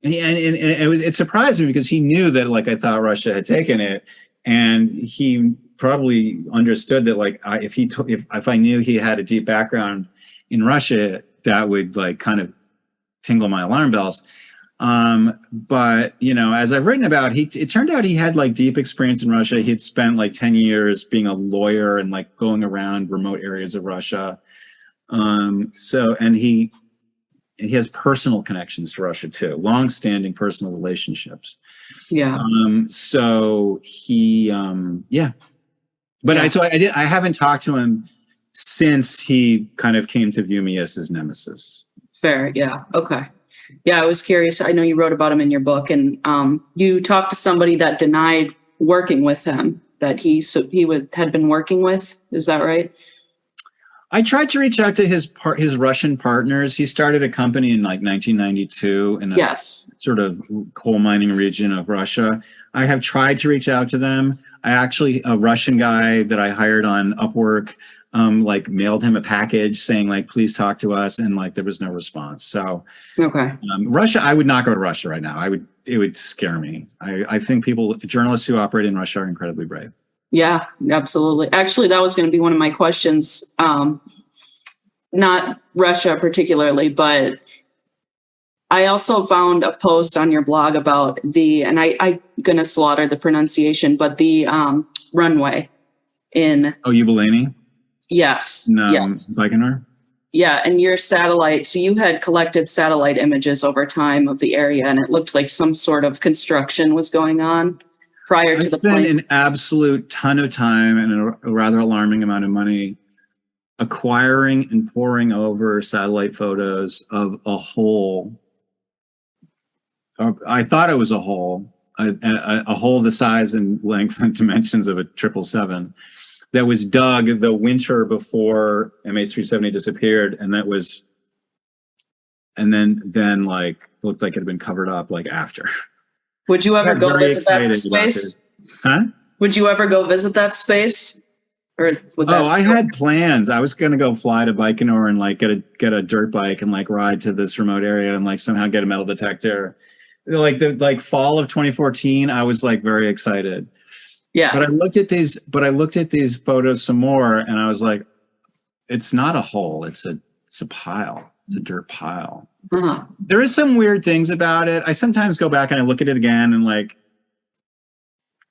it surprised me because he knew that I thought Russia had taken it, and he probably understood that if I knew he had a deep background in Russia, that would kind of tingle my alarm bells. But as I've written about, it turned out he had deep experience in Russia. He'd spent 10 years being a lawyer and going around remote areas of Russia. And he has personal connections to Russia too, long-standing personal relationships. Yeah. So he, yeah. But yeah. I haven't talked to him since he kind of came to view me as his nemesis. Fair. Yeah. Okay. Yeah. I was curious. I know you wrote about him in your book, and you talked to somebody that denied working with him, that he had been working with. Is that right? I tried to reach out to his Russian partners. He started a company in 1992 in a sort of coal mining region of Russia. I have tried to reach out to them. A Russian guy that I hired on Upwork, mailed him a package saying please talk to us, and there was no response. So okay. Russia, I would not go to Russia right now. It would scare me. I think journalists who operate in Russia are incredibly brave. Yeah, absolutely. Actually, that was going to be one of my questions. Not Russia particularly, but I also found a post on your blog about and I'm going to slaughter the pronunciation, but the runway in... Oh, Yubilani? Yes. No, yes. Baikonur? Yeah, and your satellite, so you had collected satellite images over time of the area, and it looked like some sort of construction was going on prior to the plane. I spent an absolute ton of time and a rather alarming amount of money acquiring and poring over satellite photos of a hole. I thought it was a hole, a hole the size and length and dimensions of a 777 that was dug the winter before MH370 disappeared, and then looked like it had been covered up after. Would you ever go visit that space? Huh? Would you ever go visit that space? Or I had plans. I was going to go fly to Baikonur and get a dirt bike and ride to this remote area and somehow get a metal detector. The fall of 2014, I was very excited. Yeah. But I looked at these photos some more, and I was like, it's not a hole. It's a pile. It's a dirt pile. Uh-huh. There is some weird things about it. I sometimes go back and I look at it again, and like,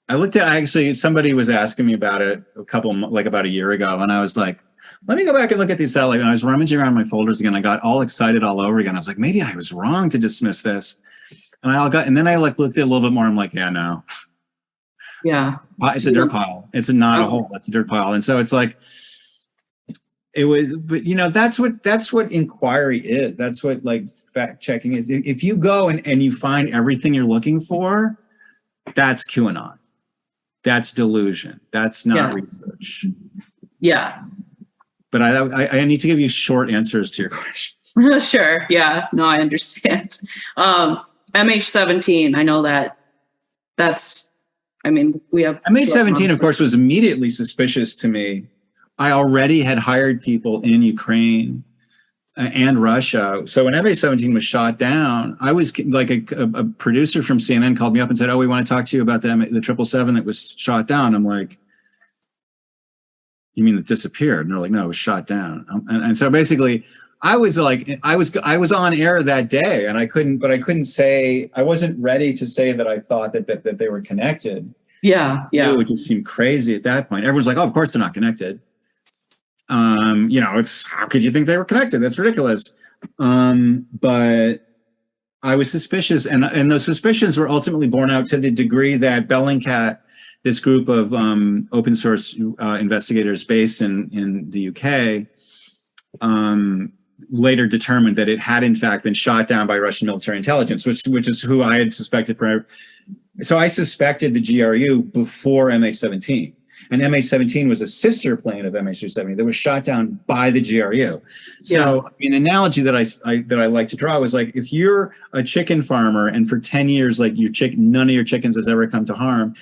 actually, somebody was asking me about it about a year ago, and I was like, let me go back and look at these satellites. And I was rummaging around my folders again. I got all excited all over again. I was like, maybe I was wrong to dismiss this. And then I looked at it a little bit more. I'm like, yeah, no. Yeah. It's a dirt pile. It's not a hole. It's a dirt pile. And so it's like, it was, but that's what inquiry is. That's what like fact checking is. If you go and you find everything you're looking for, that's QAnon. That's delusion. That's not research. Yeah. But I need to give you short answers to your questions. Sure. Yeah. No, I understand. MH370. I know we have MH370, of course, was immediately suspicious to me. I already had hired people in Ukraine and Russia. So when MH370 was shot down, I was like a producer from CNN called me up and said, "Oh, we want to talk to you about the 777 that was shot down." I'm like, "You mean it disappeared?" And they're like, "No, it was shot down." And so basically, I was on air that day, and I wasn't ready to say that I thought that they were connected. Yeah. It would just seem crazy at that point. Everyone's like, "Oh, of course they're not connected." It's how could you think they were connected? That's ridiculous. But I was suspicious, and those suspicions were ultimately borne out to the degree that Bellingcat, this group of open source investigators based in the UK, later determined that it had in fact been shot down by Russian military intelligence, which is who I had suspected. So I suspected the GRU before MH17. And MH17 was a sister plane of MH370 that was shot down by the GRU. So an analogy that I like to draw was like, if you're a chicken farmer and for 10 years, like none of your chickens has ever come to harm,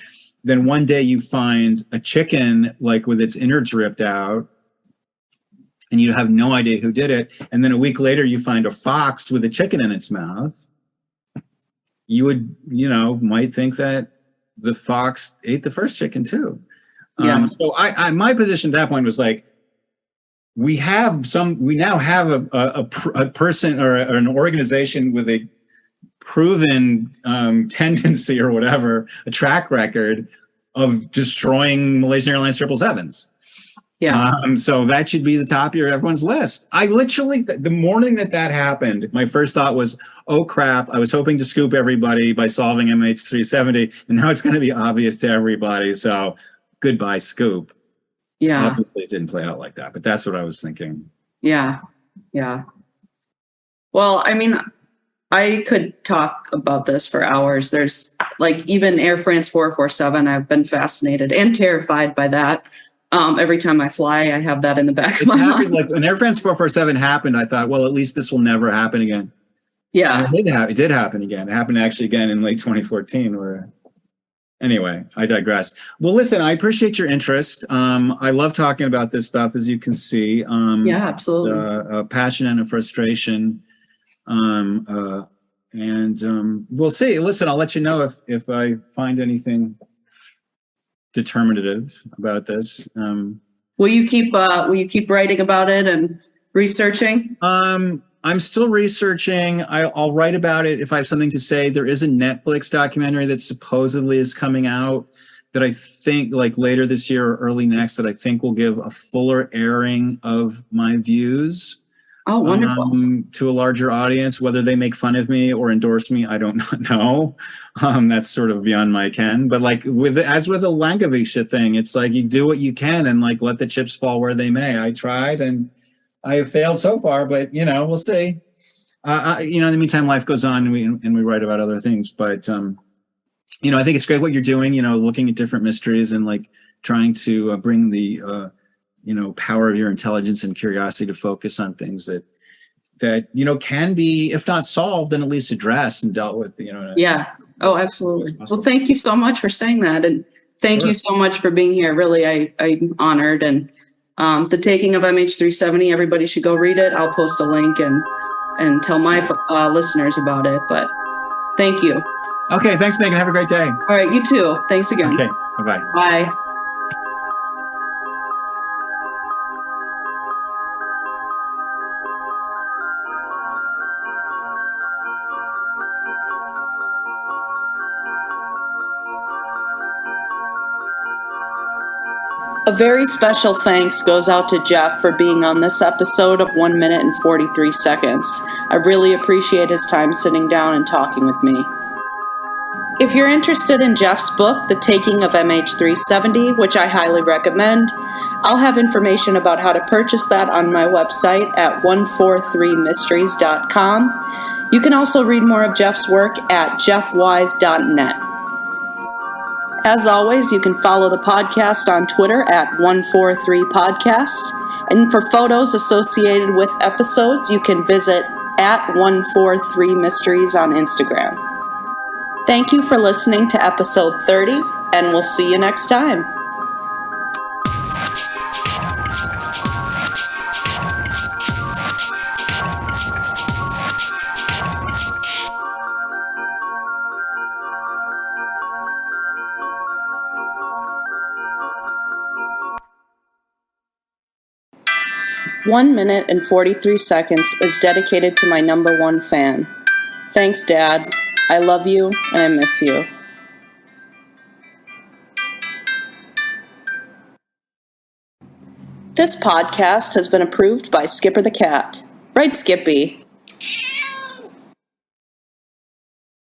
then one day you find a chicken like with its innards ripped out, and you have no idea who did it. And then a week later, you find a fox with a chicken in its mouth. You would, might think that the fox ate the first chicken too. So my position at that point was like, we now have a person or an organization with a proven tendency or whatever, a track record of destroying Malaysian Airlines 777s. Yeah. So that should be the top of everyone's list. I literally, the morning that happened, my first thought was, oh crap, I was hoping to scoop everybody by solving MH370, and now it's going to be obvious to everybody. So goodbye, scoop. Yeah. Obviously it didn't play out like that, but that's what I was thinking. Yeah. Yeah. Well, I could talk about this for hours. There's like even Air France 447. I've been fascinated and terrified by that. Every time I fly, I have that in the back of my mind. Like when Air France 447 happened, I thought, well, at least this will never happen again. Yeah. It did happen again. It happened actually again in late 2014 anyway, I digress. Well, listen, I appreciate your interest. I love talking about this stuff, as you can see. Yeah, absolutely. A passion and a frustration. We'll see. Listen, I'll let you know if I find anything determinative about this. Will you keep writing about it and researching? I'm still researching. I'll write about it if I have something to say. There is a Netflix documentary that supposedly is coming out that I think like later this year or early next that I think will give a fuller airing of my views. Oh, wonderful. To a larger audience. Whether they make fun of me or endorse me, I don't know. That's sort of beyond my ken. But like as with the Langevisha thing, it's like you do what you can and like let the chips fall where they may. I tried and I have failed so far, but we'll see. In the meantime, life goes on and we write about other things. But I think it's great what you're doing. Looking at different mysteries and like trying to bring the power of your intelligence and curiosity to focus on things that can be, if not solved, then at least addressed and dealt with. Yeah. Oh, absolutely. Well, thank you so much for saying that, and thank you so much for being here. Really, I'm honored. And The Taking of MH370, everybody should go read it. I'll post a link and tell my listeners about it. But thank you. Okay. Thanks, Megan. Have a great day. All right. You too. Thanks again. Okay. Bye-bye. Bye. A very special thanks goes out to Jeff for being on this episode of 1 minute and 43 seconds. I really appreciate his time sitting down and talking with me. If you're interested in Jeff's book, The Taking of MH370, which I highly recommend, I'll have information about how to purchase that on my website at 143mysteries.com. You can also read more of Jeff's work at jeffwise.net. As always, you can follow the podcast on Twitter at 143podcast. And for photos associated with episodes, you can visit at 143mysteries on Instagram. Thank you for listening to episode 30, and we'll see you next time. One minute and 43 seconds is dedicated to my number one fan. Thanks, Dad. I love you and I miss you. This podcast has been approved by Skipper the Cat. Right, Skippy?